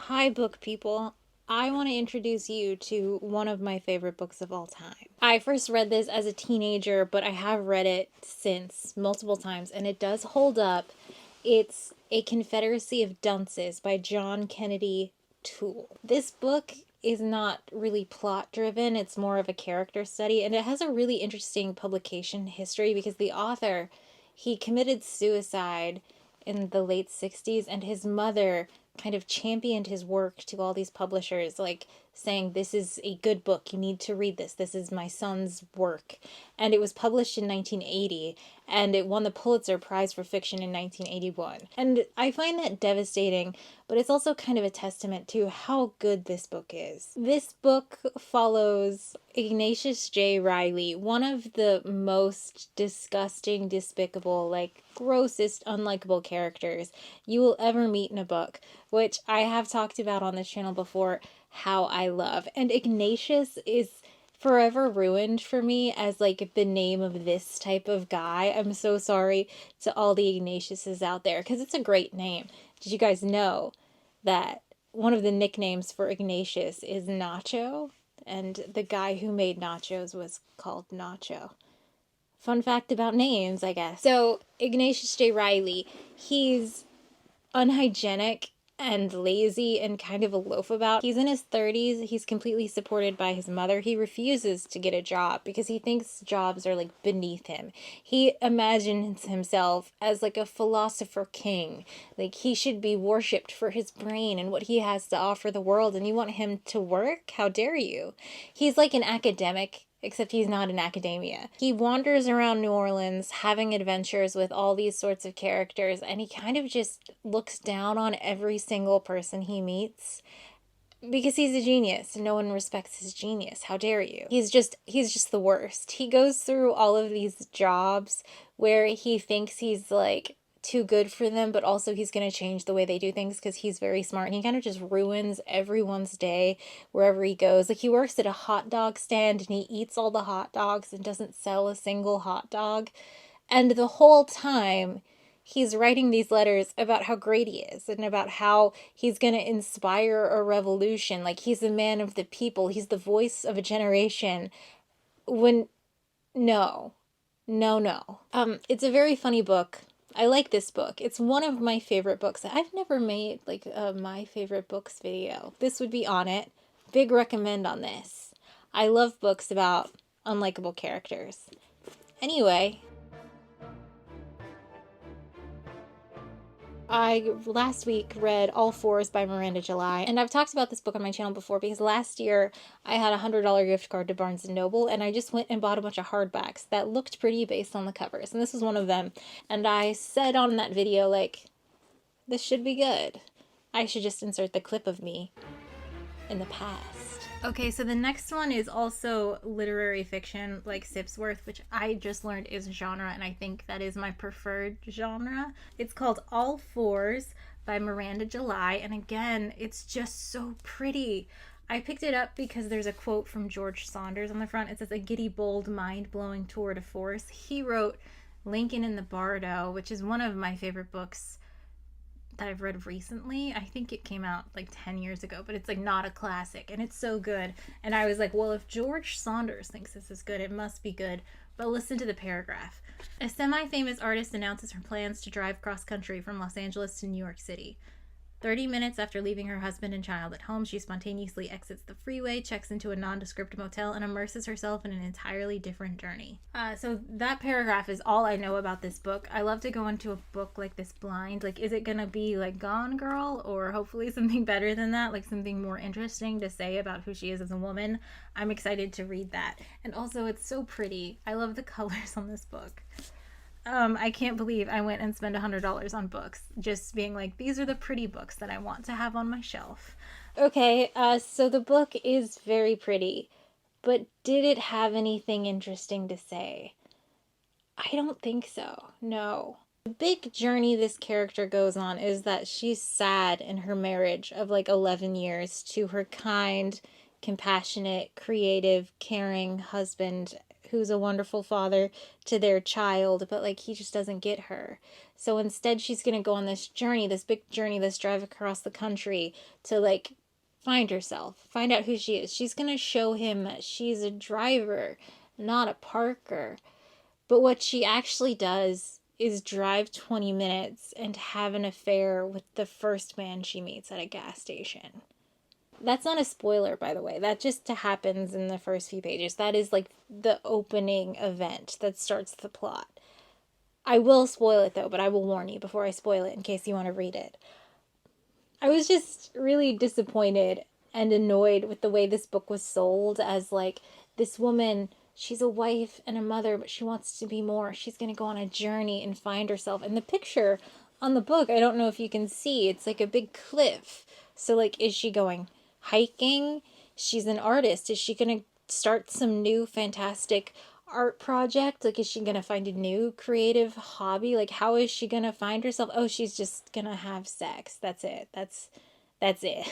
Hi, book people. I want to introduce you to one of my favorite books of all time. I first read this as a teenager, but I have read it since multiple times, and it does hold up. It's A Confederacy of Dunces by John Kennedy Toole. This book is not really plot driven, it's more of a character study, and it has a really interesting publication history because the author, he committed suicide in the late 60s, and his mother kind of championed his work to all these publishers, like saying, this is a good book, you need to read this is my son's work. And it was published in 1980, and it won the Pulitzer Prize for Fiction in 1981. And I find that devastating, but it's also kind of a testament to how good this book is. This book follows Ignatius J. Reilly, one of the most disgusting, despicable, grossest, unlikable characters you will ever meet in a book, which I have talked about on this channel before, how I love. And Ignatius is forever ruined for me as the name of this type of guy. I'm so sorry to all the Ignatiuses out there because it's a great name. Did you guys know that one of the nicknames for Ignatius is Nacho? And the guy who made nachos was called Nacho. Fun fact about names, I guess. So, Ignatius J. Reilly, he's unhygienic and lazy and kind of a loaf about. He's in his 30s. He's completely supported by his mother. He refuses to get a job because he thinks jobs are beneath him. He imagines himself as a philosopher king. He should be worshipped for his brain and what he has to offer the world, and you want him to work? How dare you? He's like an academic, except he's not in academia. He wanders around New Orleans having adventures with all these sorts of characters, and he kind of just looks down on every single person he meets because he's a genius and no one respects his genius. How dare you? He's just the worst. He goes through all of these jobs where he thinks he's too good for them, but also he's going to change the way they do things because he's very smart, and he kind of just ruins everyone's day wherever he goes. He works at a hot dog stand and he eats all the hot dogs and doesn't sell a single hot dog. And the whole time he's writing these letters about how great he is and about how he's going to inspire a revolution. He's a man of the people. He's the voice of a generation. When no. It's a very funny book. I like this book. It's one of my favorite books. I've never made a my favorite books video. This would be on it. Big recommend on this. I love books about unlikable characters. Anyway, I last week read All Fours by Miranda July, and I've talked about this book on my channel before because last year I had a $100 gift card to Barnes & Noble, and I just went and bought a bunch of hardbacks that looked pretty based on the covers, and this was one of them. And I said on that video, this should be good. I should just insert the clip of me in the past. Okay, so the next one is also literary fiction, like Sipsworth, which I just learned is a genre, and I think that is my preferred genre. It's called All Fours by Miranda July, and again, it's just so pretty. I picked it up because there's a quote from George Saunders on the front. It says, "A giddy, bold, mind-blowing tour de force." He wrote Lincoln in the Bardo, which is one of my favorite books that I've read recently. I think it came out 10 years ago, but it's not a classic, and it's so good. And I was like, well, if George Saunders thinks this is good, it must be good. But listen to the paragraph. A semi-famous artist announces her plans to drive cross-country from Los Angeles to New York City. 30 minutes after leaving her husband and child at home, she spontaneously exits the freeway, checks into a nondescript motel, and immerses herself in an entirely different journey. So that paragraph is all I know about this book. I love to go into a book like this blind. Is it gonna be Gone Girl, or hopefully something better than that, something more interesting to say about who she is as a woman? I'm excited to read that. And also, it's so pretty. I love the colors on this book. I can't believe I went and spent $100 on books, just being these are the pretty books that I want to have on my shelf. Okay, so the book is very pretty, but did it have anything interesting to say? I don't think so, no. The big journey this character goes on is that she's sad in her marriage of 11 years to her kind, compassionate, creative, caring husband who's a wonderful father to their child, but like he just doesn't get her. So instead she's going to go on this journey, this big journey, this drive across the country to like find herself, find out who she is. She's going to show him that she's a driver, not a parker. But what she actually does is drive 20 minutes and have an affair with the first man she meets at a gas station. That's not a spoiler, by the way. That just happens in the first few pages. That is like the opening event that starts the plot. I will spoil it though, but I will warn you before I spoil it in case you want to read it. I was just really disappointed and annoyed with the way this book was sold as like this woman, she's a wife and a mother, but she wants to be more. She's going to go on a journey and find herself. And the picture on the book, I don't know if you can see, it's like a big cliff. So like, is she going hiking? She's an artist. Is she going to start some new fantastic art project? Like, is she going to find a new creative hobby? Like, how is she going to find herself? Oh, she's just going to have sex. That's it. That's it.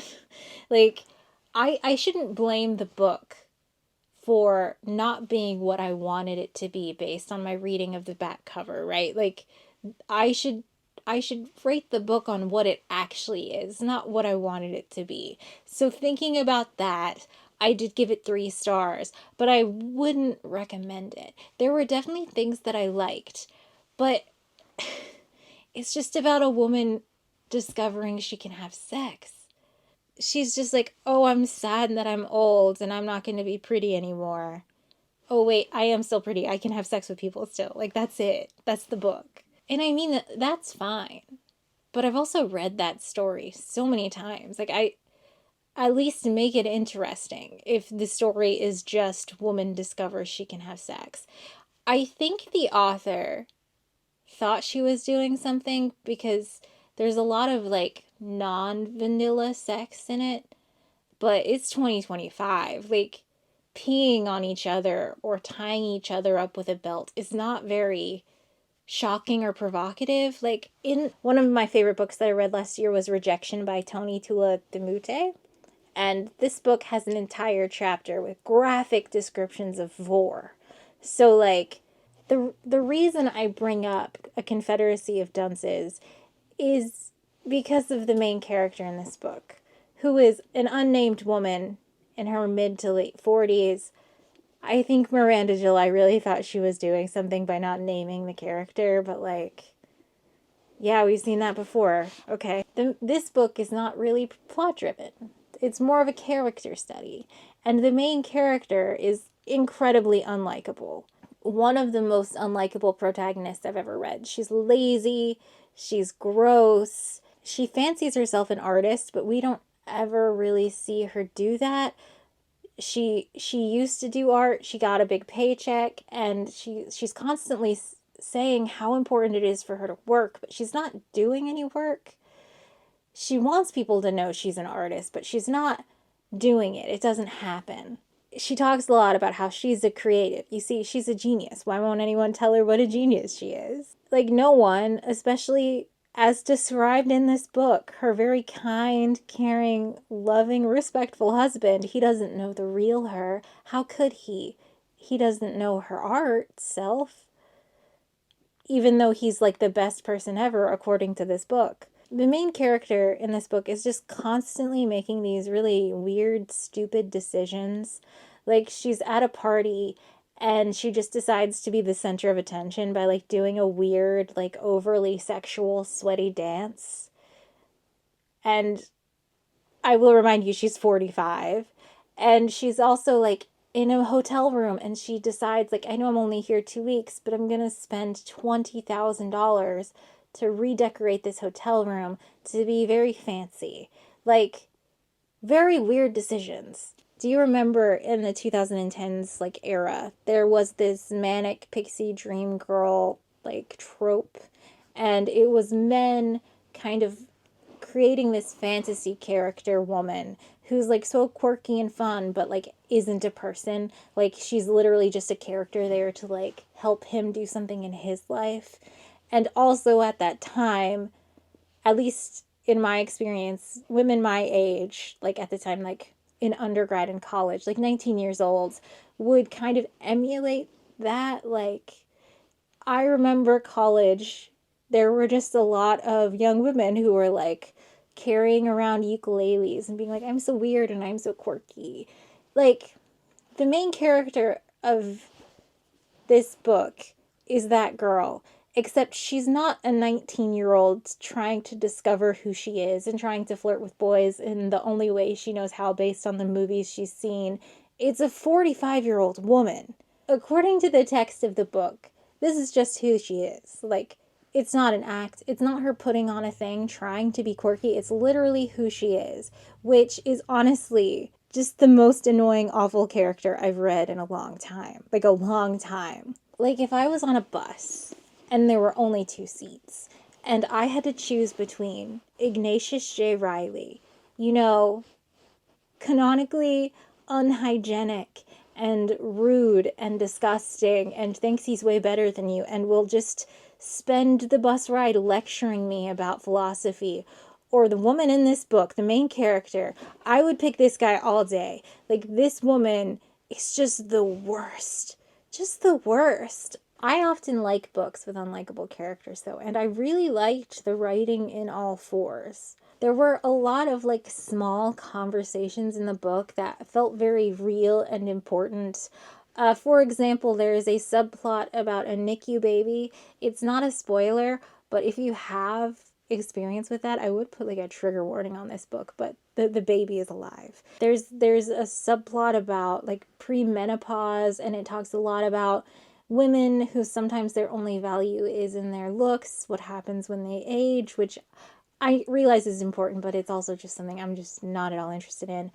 Like, I shouldn't blame the book for not being what I wanted it to be based on my reading of the back cover, right? Like, I should rate the book on what it actually is, not what I wanted it to be. So thinking about that, I did give it 3 stars, but I wouldn't recommend it. There were definitely things that I liked, but it's just about a woman discovering she can have sex. She's just like, oh, I'm sad that I'm old and I'm not going to be pretty anymore. Oh, wait, I am still pretty. I can have sex with people still. Like, that's it. That's the book. And I mean, that's fine. But I've also read that story so many times. Like, I at least make it interesting if the story is just woman discovers she can have sex. I think the author thought she was doing something because there's a lot of like non-vanilla sex in it, but it's 2025. Like, peeing on each other or tying each other up with a belt is not very shocking or provocative. Like, in one of my favorite books that I read last year was Rejection by Tony Tulathimutte. And this book has an entire chapter with graphic descriptions of vor. So, like, the reason I bring up A Confederacy of Dunces is because of the main character in this book, who is an unnamed woman in her mid to late 40s. I think Miranda July really thought she was doing something by not naming the character, but like, yeah, we've seen that before. Okay. This book is not really plot driven. It's more of a character study. And the main character is incredibly unlikable. One of the most unlikable protagonists I've ever read. She's lazy. She's gross. She fancies herself an artist, but we don't ever really see her do that. She used to do art. She got a big paycheck, and she's constantly saying how important it is for her to work, but she's not doing any work. She wants people to know she's an artist, but she's not doing it. It doesn't happen. She talks a lot about how she's a creative. You see, she's a genius. Why won't anyone tell her what a genius she is? Like, no one, especially as described in this book, her very kind, caring, loving, respectful husband, he doesn't know the real her. How could he? He doesn't know her art self, even though he's like the best person ever, according to this book. The main character in this book is just constantly making these really weird, stupid decisions. Like, she's at a party and she just decides to be the center of attention by like doing a weird, like overly sexual, sweaty dance. And I will remind you, she's 45. And she's also like in a hotel room and she decides, like, I know I'm only here 2 weeks, but I'm going to spend $20,000 to redecorate this hotel room to be very fancy. Like, very weird decisions. Do you remember in the 2010s like era, there was this manic pixie dream girl like trope, and it was men kind of creating this fantasy character woman who's like so quirky and fun, but like isn't a person. Like, she's literally just a character there to like help him do something in his life. And also at that time, at least in my experience, women my age, like at the time, like in undergrad and college, like 19 years old, would kind of emulate that, like, I remember college, there were just a lot of young women who were, like, carrying around ukuleles and being like, I'm so weird and I'm so quirky. Like, the main character of this book is that girl, except she's not a 19-year-old trying to discover who she is and trying to flirt with boys in the only way she knows how based on the movies she's seen. It's a 45-year-old woman. According to the text of the book, this is just who she is. Like, it's not an act. It's not her putting on a thing, trying to be quirky. It's literally who she is, which is honestly just the most annoying, awful character I've read in a long time. Like, a long time. Like, if I was on a bus and there were only 2 seats and I had to choose between Ignatius J. Riley, you know, canonically unhygienic and rude and disgusting and thinks he's way better than you and will just spend the bus ride lecturing me about philosophy, or the woman in this book, the main character, I would pick this guy all day. Like, this woman is just the worst. Just the worst. I often like books with unlikable characters, though, and I really liked the writing in All Fours. There were a lot of, like, small conversations in the book that felt very real and important. For example, there is a subplot about a NICU baby. It's not a spoiler, but if you have experience with that, I would put, like, a trigger warning on this book, but the baby is alive. There's a subplot about, like, premenopause, and it talks a lot about women who sometimes their only value is in their looks, what happens when they age, which I realize is important, but it's also just something I'm just not at all interested in.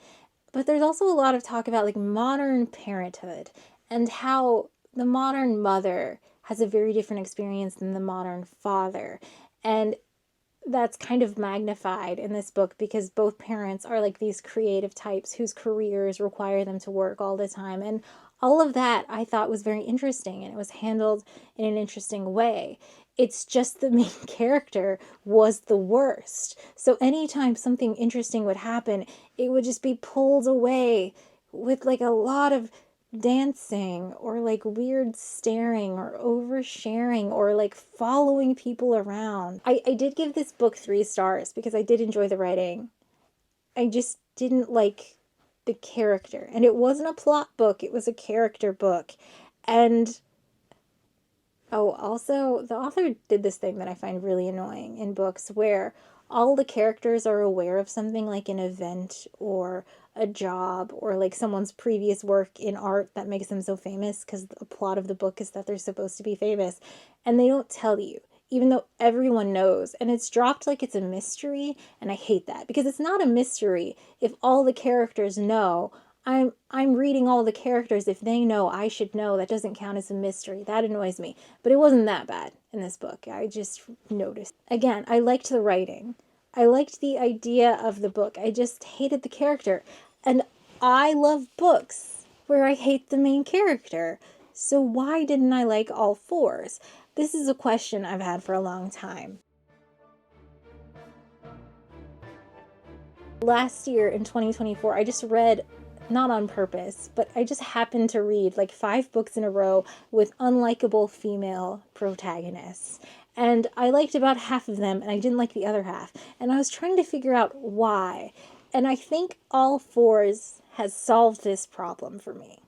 But there's also a lot of talk about, like, modern parenthood and how the modern mother has a very different experience than the modern father. And that's kind of magnified in this book because both parents are, like, these creative types whose careers require them to work all the time. And all of that I thought was very interesting, and it was handled in an interesting way. It's just the main character was the worst. So anytime something interesting would happen, it would just be pulled away with, like, a lot of dancing or, like, weird staring or oversharing or, like, following people around. I did give this book 3 stars because I did enjoy the writing. I just didn't like the character. And it wasn't a plot book, it was a character book. And oh, also, the author did this thing that I find really annoying in books where all the characters are aware of something, like an event or a job or, like, someone's previous work in art that makes them so famous, because the plot of the book is that they're supposed to be famous, and they don't tell you, even though everyone knows, and it's dropped like it's a mystery, and I hate that, because it's not a mystery if all the characters know. I'm reading all the characters. If they know, I should know. That doesn't count as a mystery. That annoys me. But it wasn't that bad in this book. I just noticed. Again, I liked the writing. I liked the idea of the book. I just hated the character. And I love books where I hate the main character. So why didn't I like All Fours? This is a question I've had for a long time. Last year in 2024, I just read, not on purpose, but I just happened to read, like, 5 books in a row with unlikable female protagonists. And I liked about half of them, and I didn't like the other half. And I was trying to figure out why. And I think All Fours has solved this problem for me.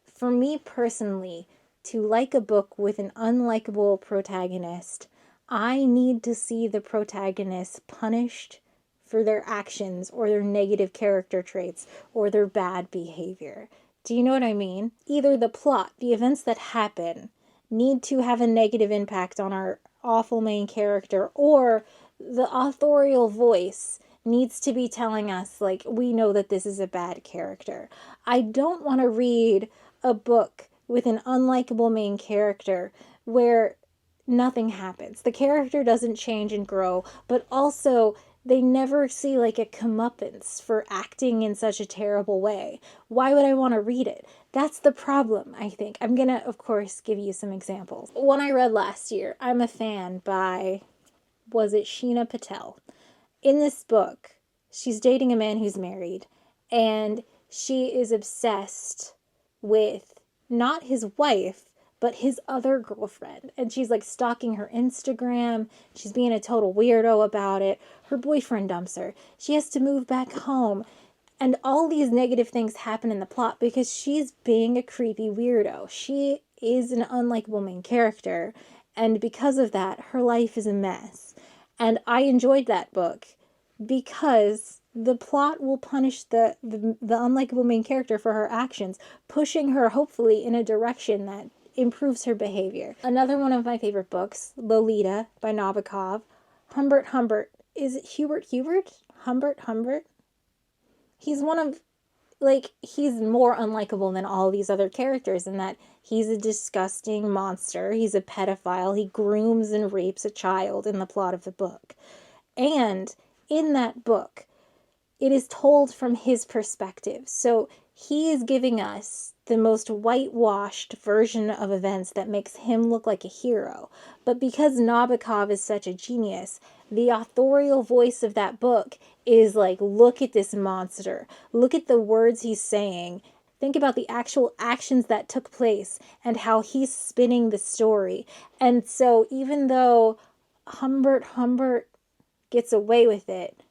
For me personally, to like a book with an unlikable protagonist, I need to see the protagonist punished for their actions or their negative character traits or their bad behavior. Do you know what I mean? Either the plot, the events that happen, need to have a negative impact on our awful main character, or the authorial voice needs to be telling us, like, we know that this is a bad character. I don't want to read a book with an unlikable main character where nothing happens. The character doesn't change and grow, but also they never see, like, a comeuppance for acting in such a terrible way. Why would I want to read it? That's the problem, I think. I'm gonna, of course, give you some examples. One I read last year, I'm a Fan by, was it Sheena Patel? In this book, she's dating a man who's married, and she is obsessed with not his wife, but his other girlfriend. And she's like stalking her Instagram. She's being a total weirdo about it. Her boyfriend dumps her. She has to move back home. And all these negative things happen in the plot because she's being a creepy weirdo. She is an unlikable main character. And because of that, her life is a mess. And I enjoyed that book because the plot will punish the unlikable main character for her actions, pushing her hopefully in a direction that improves her behavior. Another one of my favorite books, Lolita by Nabokov. Humbert. Is it Hubert? Humbert? He's one of, like, he's more unlikable than all these other characters in that he's a disgusting monster. He's a pedophile. He grooms and rapes a child in the plot of the book. And in that book, it is told from his perspective. So he is giving us the most whitewashed version of events that makes him look like a hero. But because Nabokov is such a genius, the authorial voice of that book is like, look at this monster. Look at the words he's saying. Think about the actual actions that took place and how he's spinning the story. And so even though Humbert gets away with it,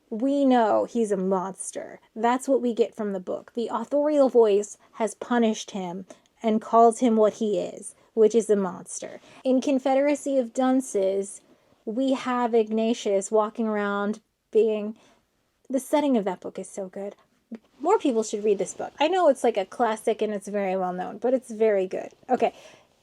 we know he's a monster. That's what we get from the book. The authorial voice has punished him and called him what he is, which is a monster. In Confederacy of Dunces, we have Ignatius walking around being... The setting of that book is so good. More people should read this book. I know it's like a classic and it's very well known, but it's very good. Okay.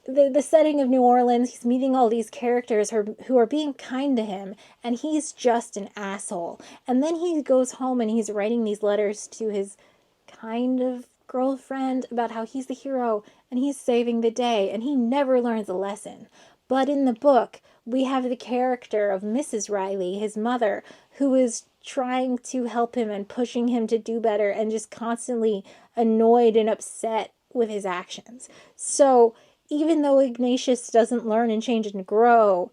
The setting of New Orleans, he's meeting all these characters who are being kind to him, and he's just an asshole. And then he goes home and he's writing these letters to his kind of girlfriend about how he's the hero and he's saving the day, and he never learns a lesson. But in the book, we have the character of Mrs. Riley, his mother, who is trying to help him and pushing him to do better and just constantly annoyed and upset with his actions. So even though Ignatius doesn't learn and change and grow,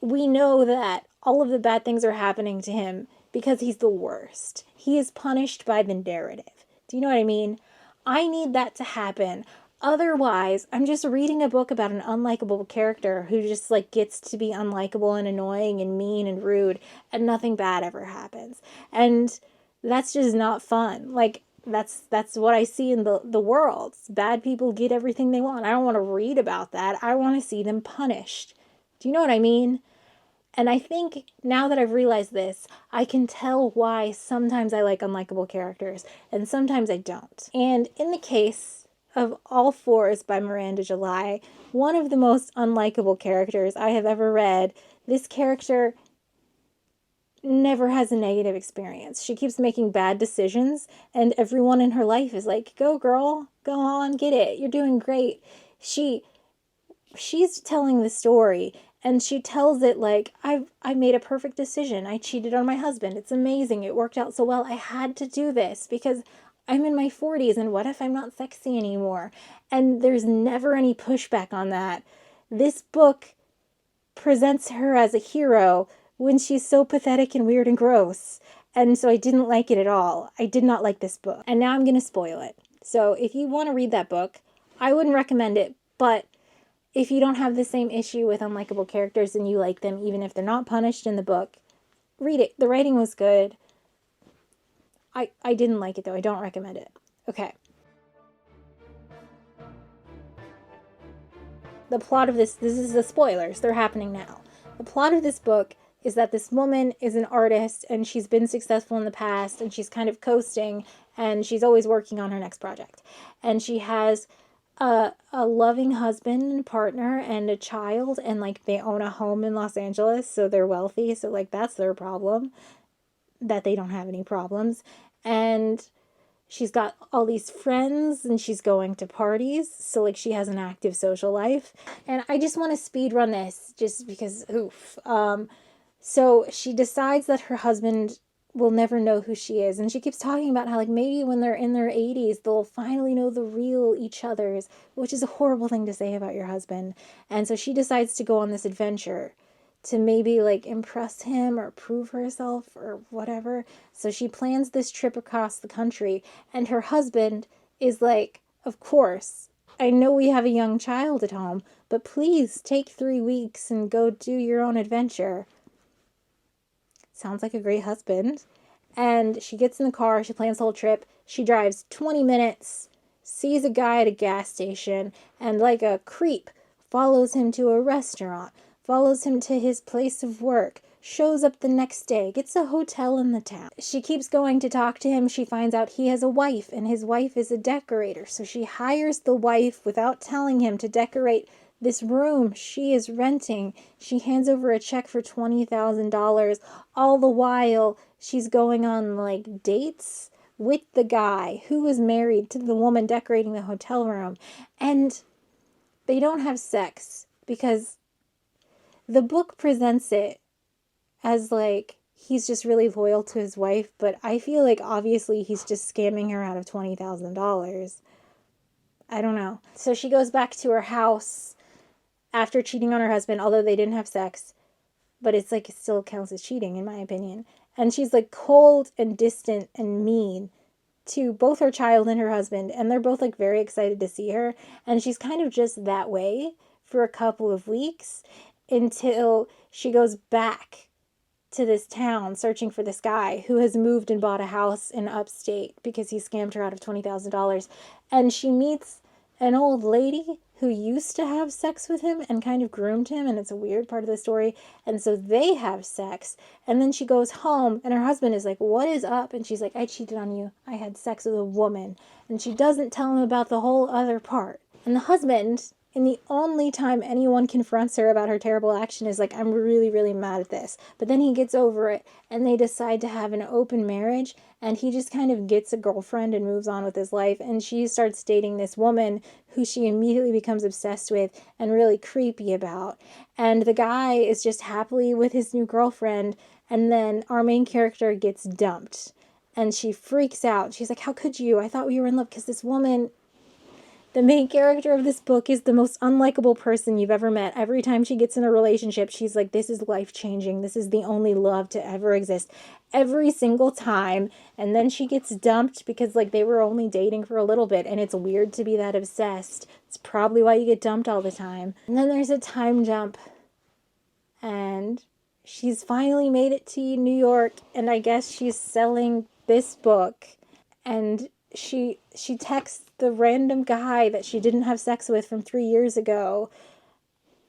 we know that all of the bad things are happening to him because he's the worst. He is punished by the narrative. Do you know what I mean? I need that to happen. Otherwise, I'm just reading a book about an unlikable character who just like gets to be unlikable and annoying and mean and rude, and nothing bad ever happens. And that's just not fun. Like, that's what I see in the world. Bad people get everything they want. I don't want to read about that. I want to see them punished. Do you know what I mean? And I think now that I've realized this, I can tell why sometimes I like unlikable characters and sometimes I don't. And in the case of All Fours by Miranda July, one of the most unlikable characters I have ever read, this character never has a negative experience. She keeps making bad decisions, and everyone in her life is like, go girl, go on, get it, you're doing great. She's telling the story, and she tells it like, I made a perfect decision. I cheated on my husband. It's amazing. It worked out so well. I had to do this because I'm in my 40s, and what if I'm not sexy anymore? And there's never any pushback on that. This book presents her as a hero when she's so pathetic and weird and gross. And so I didn't like it at all. I did not like this book. And now I'm going to spoil it. So if you want to read that book, I wouldn't recommend it. But if you don't have the same issue with unlikable characters and you like them, even if they're not punished in the book, read it. The writing was good. I didn't like it, though. I don't recommend it. Okay. The plot of this is the spoilers. They're happening now. The plot of this book is that this woman is an artist and she's been successful in the past and she's kind of coasting and she's always working on her next project. And she has a loving husband and partner and a child, and like they own a home in Los Angeles, so they're wealthy. So like that's their problem, that they don't have any problems. And she's got all these friends and she's going to parties. So like she has an active social life. And I just want to speed run this just because, oof. So she decides that her husband will never know who she is. And she keeps talking about how like maybe when they're in their 80s, they'll finally know the real each other's, which is a horrible thing to say about your husband. And so she decides to go on this adventure to maybe like impress him or prove herself or whatever. So she plans this trip across the country, and her husband is like, of course, I know we have a young child at home, but please take 3 weeks and go do your own adventure. Sounds like a great husband. And she gets in the car, she plans the whole trip, she drives 20 minutes, sees a guy at a gas station, and like a creep, follows him to a restaurant, follows him to his place of work, shows up the next day, gets a hotel in the town. She keeps going to talk to him. She finds out he has a wife, and his wife is a decorator. So she hires the wife without telling him to decorate this room she is renting. She hands over a check for $20,000. All the while, she's going on like dates with the guy who is married to the woman decorating the hotel room. And they don't have sex because the book presents it as like he's just really loyal to his wife, but I feel like obviously he's just scamming her out of $20,000. I don't know. So she goes back to her house after cheating on her husband, although they didn't have sex, but it's like it still counts as cheating in my opinion. And she's like cold and distant and mean to both her child and her husband, and they're both like very excited to see her, and she's kind of just that way for a couple of weeks until she goes back to this town searching for this guy who has moved and bought a house in upstate because he scammed her out of $20,000. And she meets an old lady who used to have sex with him and kind of groomed him, and it's a weird part of the story. And so they have sex, and then she goes home, and her husband is like, what is up? And she's like, I cheated on you. I had sex with a woman. And she doesn't tell him about the whole other part. And the husband, and the only time anyone confronts her about her terrible action, is like, I'm really, really mad at this. But then he gets over it, and they decide to have an open marriage, and he just kind of gets a girlfriend and moves on with his life, and she starts dating this woman who she immediately becomes obsessed with and really creepy about. And the guy is just happily with his new girlfriend, and then our main character gets dumped. And she freaks out. She's like, how could you? I thought we were in love, because this woman... The main character of this book is the most unlikable person you've ever met. Every time she gets in a relationship, she's like, this is life-changing. This is the only love to ever exist. Every single time. And then she gets dumped because, like, they were only dating for a little bit. And it's weird to be that obsessed. It's probably why you get dumped all the time. And then there's a time jump. And she's finally made it to New York. And I guess she's selling this book. And she texts the random guy that she didn't have sex with from 3 years ago,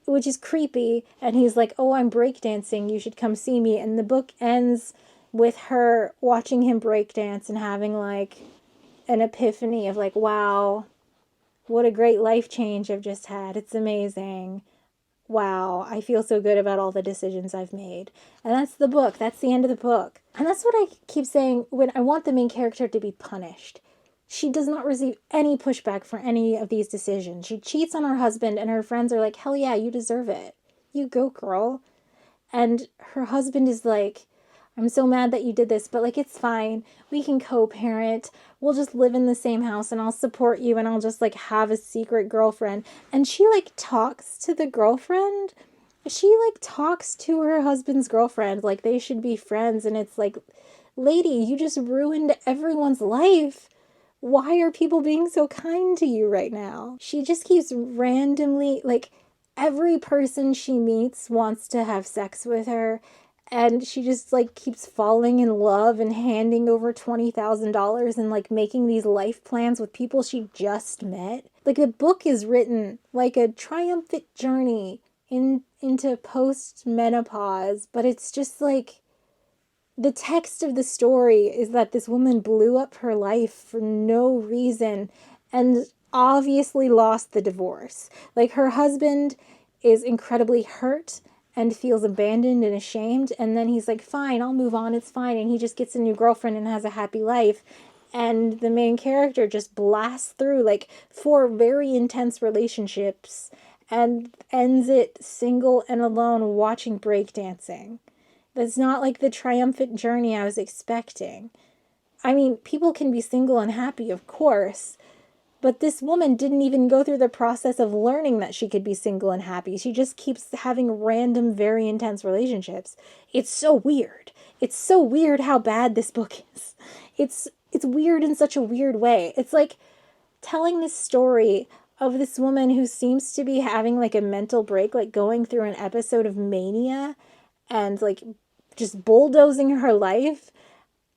which is creepy, and he's like, oh, I'm breakdancing, you should come see me. And the book ends with her watching him breakdance and having like an epiphany of like, wow, what a great life change I've just had. It's amazing. Wow, I feel so good about all the decisions I've made. And that's the book. That's the end of the book. And that's what I keep saying when I want the main character to be punished. She does not receive any pushback for any of these decisions. She cheats on her husband, and her friends are like, hell yeah, you deserve it. You go, girl. And her husband is like, I'm so mad that you did this, but like, it's fine. We can co-parent. We'll just live in the same house, and I'll support you, and I'll just like have a secret girlfriend. And she like talks to the girlfriend. She like talks to her husband's girlfriend like they should be friends. And it's like, lady, you just ruined everyone's life. Why are people being so kind to you right now? She just keeps randomly, like, every person she meets wants to have sex with her, and she just, like, keeps falling in love and handing over $20,000 and, like, making these life plans with people she just met. Like, the book is written like a triumphant journey into post-menopause, but it's just, like, the text of the story is that this woman blew up her life for no reason and obviously lost the divorce. Like, her husband is incredibly hurt and feels abandoned and ashamed, and then he's like, fine, I'll move on, it's fine, and he just gets a new girlfriend and has a happy life. And the main character just blasts through like 4 very intense relationships and ends it single and alone watching breakdancing. That's not like the triumphant journey I was expecting. I mean, people can be single and happy, of course, but this woman didn't even go through the process of learning that she could be single and happy. She just keeps having random, very intense relationships. It's so weird. It's so weird how bad this book is. It's weird in such a weird way. It's like telling this story of this woman who seems to be having like a mental break, like going through an episode of mania and like just bulldozing her life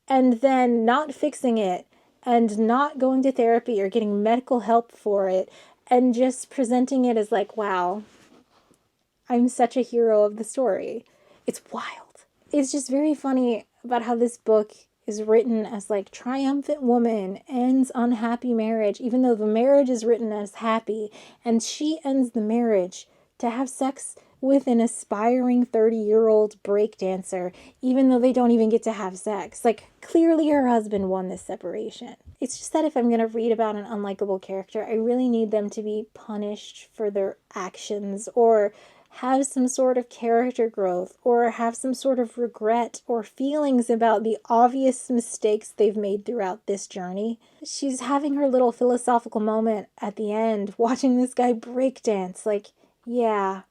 and then not fixing it and not going to therapy or getting medical help for it and just presenting it as like, wow, I'm such a hero of the story. It's wild. It's just very funny about how this book is written as like triumphant woman ends unhappy marriage, even though the marriage is written as happy, and she ends the marriage to have sex with an aspiring 30-year-old breakdancer, even though they don't even get to have sex. Like, clearly her husband won this separation. It's just that if I'm going to read about an unlikable character, I really need them to be punished for their actions or have some sort of character growth or have some sort of regret or feelings about the obvious mistakes they've made throughout this journey. She's having her little philosophical moment at the end, watching this guy breakdance. Like, yeah,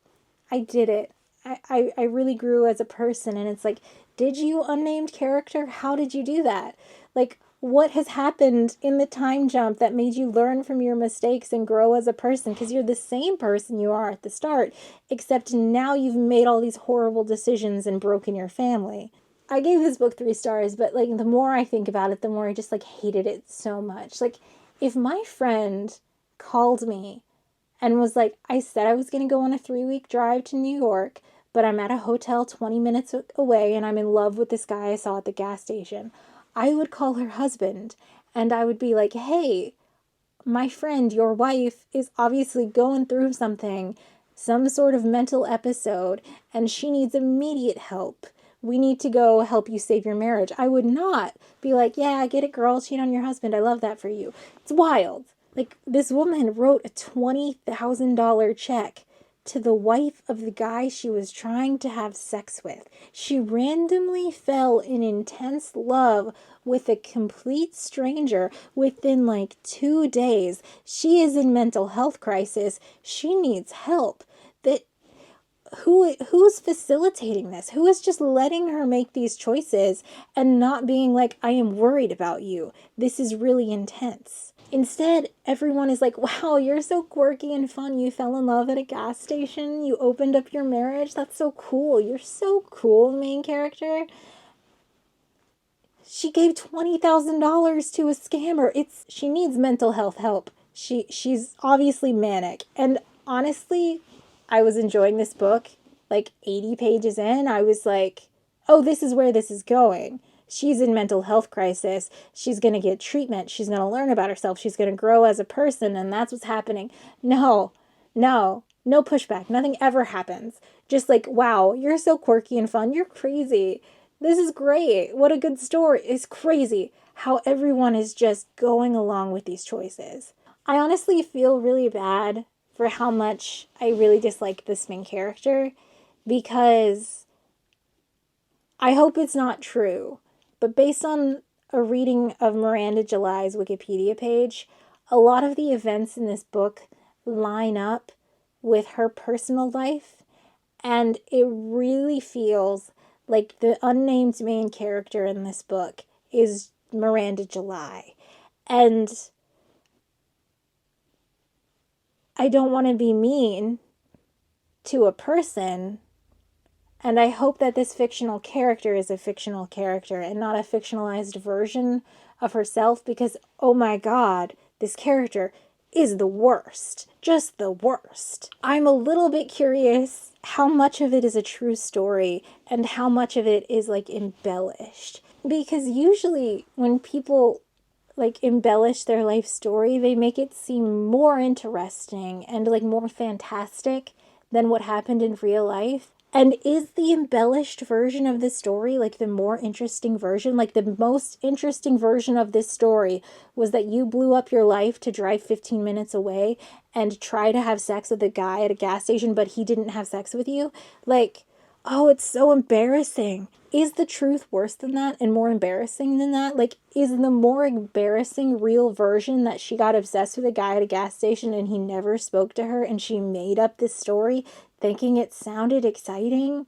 I did it. I really grew as a person. And it's like, did you, unnamed character? How did you do that? Like, what has happened in the time jump that made you learn from your mistakes and grow as a person? Because you're the same person you are at the start, except now you've made all these horrible decisions and broken your family. I gave this book 3 stars, but like the more I think about it, the more I just like hated it so much. Like, if my friend called me and was like, I said I was going to go on a 3-week drive to New York, but I'm at a hotel 20 minutes away and I'm in love with this guy I saw at the gas station, I would call her husband and I would be like, hey, my friend, your wife is obviously going through something, some sort of mental episode, and she needs immediate help. We need to go help you save your marriage. I would not be like, yeah, I get it, girl, cheat on your husband. I love that for you. It's wild. Like, this woman wrote a $20,000 check to the wife of the guy she was trying to have sex with. She randomly fell in intense love with a complete stranger within like 2 days. She is in mental health crisis. She needs help. That who's facilitating this? Who is just letting her make these choices and not being like, I am worried about you. This is really intense. Instead, everyone is like, wow, you're so quirky and fun. You fell in love at a gas station. You opened up your marriage. That's so cool. You're so cool, main character. She gave $20,000 to a scammer. She needs mental health help. She's obviously manic. And honestly, I was enjoying this book. Like 80 pages in, I was like, oh, this is where this is going. She's in mental health crisis. She's going to get treatment. She's going to learn about herself. She's going to grow as a person, and that's what's happening. No pushback. Nothing ever happens. Just like, wow, you're so quirky and fun. You're crazy. This is great. What a good story. It's crazy how everyone is just going along with these choices. I honestly feel really bad for how much I really dislike this main character, because I hope it's not true, but based on a reading of Miranda July's Wikipedia page, a lot of the events in this book line up with her personal life, and it really feels like the unnamed main character in this book is Miranda July. And I don't want to be mean to a person, and I hope that this fictional character is a fictional character and not a fictionalized version of herself, because, oh my God, this character is the worst. Just the worst. I'm a little bit curious how much of it is a true story and how much of it is like embellished. Because usually when people like embellish their life story, they make it seem more interesting and like more fantastic than what happened in real life. And is the embellished version of this story like the more interesting version? Like, the most interesting version of this story was that you blew up your life to drive 15 minutes away and try to have sex with a guy at a gas station, but he didn't have sex with you? Like, oh, it's so embarrassing. Is the truth worse than that and more embarrassing than that? Like, is the more embarrassing real version that she got obsessed with a guy at a gas station and he never spoke to her and she made up this story thinking it sounded exciting?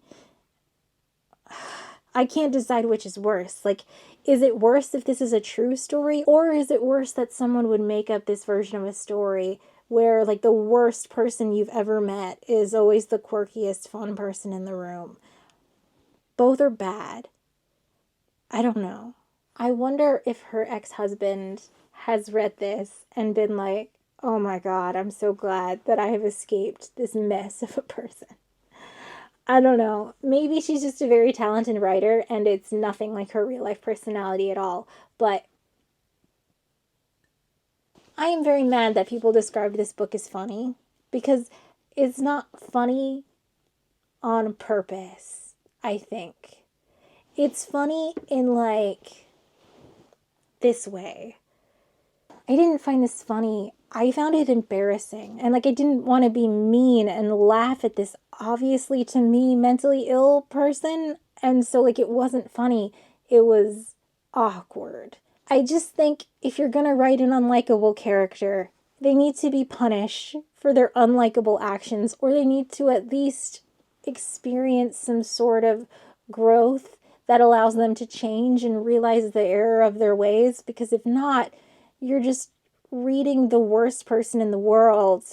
I can't decide which is worse. Like, is it worse if this is a true story, or is it worse that someone would make up this version of a story where like the worst person you've ever met is always the quirkiest, fun person in the room. Both are bad. I don't know. I wonder if her ex-husband has read this and been like, oh my God, I'm so glad that I have escaped this mess of a person. I don't know. Maybe she's just a very talented writer and it's nothing like her real life personality at all. But I am very mad that people described this book as funny, because it's not funny on purpose, I think. It's funny in like this way. I didn't find this funny. I found it embarrassing. And like I didn't want to be mean and laugh at this obviously to me mentally ill person. And so like it wasn't funny. It was awkward. I just think if you're going to write an unlikable character, they need to be punished for their unlikable actions, or they need to at least experience some sort of growth that allows them to change and realize the error of their ways. Because if not, you're just reading the worst person in the world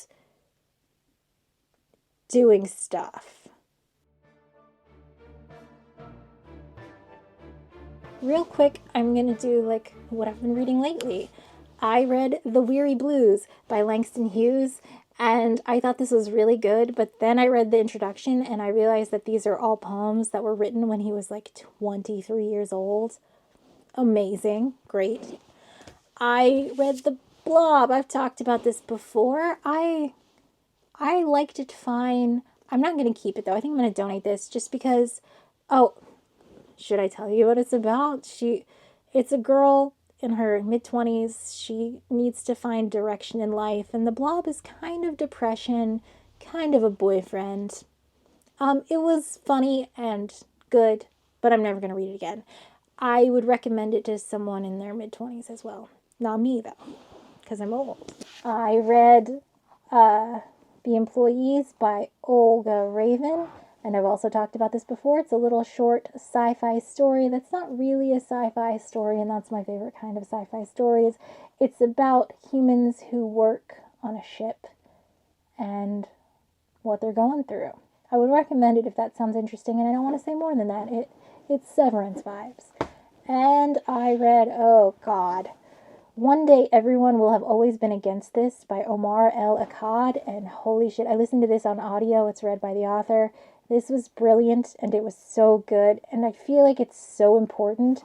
doing stuff. Real quick, I'm going to do like what I've been reading lately. I read The Weary Blues by Langston Hughes, and I thought this was really good, but then I read the introduction and I realized that these are all poems that were written when he was like 23 years old. Amazing. Great. I read The Blob. I've talked about this before. I liked it fine. I'm not going to keep it though. I think I'm going to donate this just because, oh, should I tell you what it's about? It's a girl in her mid-20s. She needs to find direction in life, and the Blob is kind of depression, kind of a boyfriend. It was funny and good, but I'm never going to read it again. I would recommend it to someone in their mid-20s as well. Not me, though, because I'm old. I read The Employees by Olga Ravn, and I've also talked about this before. It's a little short sci-fi story that's not really a sci-fi story, and that's my favorite kind of sci-fi stories. It's about humans who work on a ship and what they're going through. I would recommend it if that sounds interesting, and I don't want to say more than that. It's Severance vibes. And I read, oh God, One Day Everyone Will Have Always Been Against This by Omar Akkad, and holy shit, I listened to this on audio. It's read by the author. This was brilliant, and it was so good, and I feel like it's so important.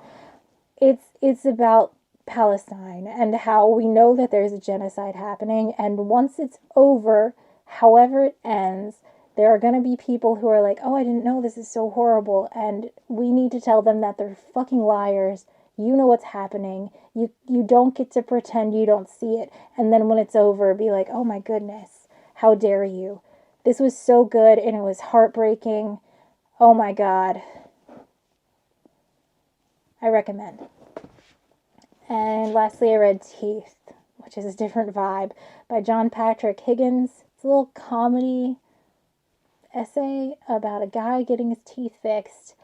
It's about Palestine and how we know that there's a genocide happening, and once it's over, however it ends, there are going to be people who are like, oh, I didn't know, this is so horrible, and we need to tell them that they're fucking liars. You know what's happening. You don't get to pretend you don't see it, and then when it's over, be like, oh my goodness, how dare you. This was so good, and it was heartbreaking. Oh my God. I recommend. And lastly, I read Teeth, which is a different vibe, by John Patrick Higgins. It's a little comedy essay about a guy getting his teeth fixed.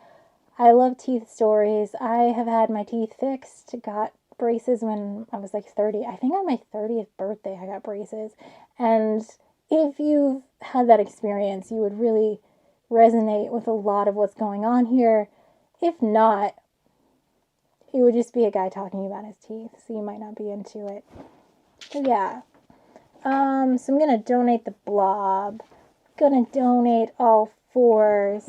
I love teeth stories. I have had my teeth fixed, got braces when I was like 30. I think on my 30th birthday I got braces. And if you've had that experience, you would really resonate with a lot of what's going on here. If not, it would just be a guy talking about his teeth, so you might not be into it. But yeah. So I'm gonna donate the Blob. Gonna donate all fours.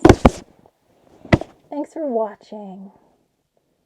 Thanks for watching.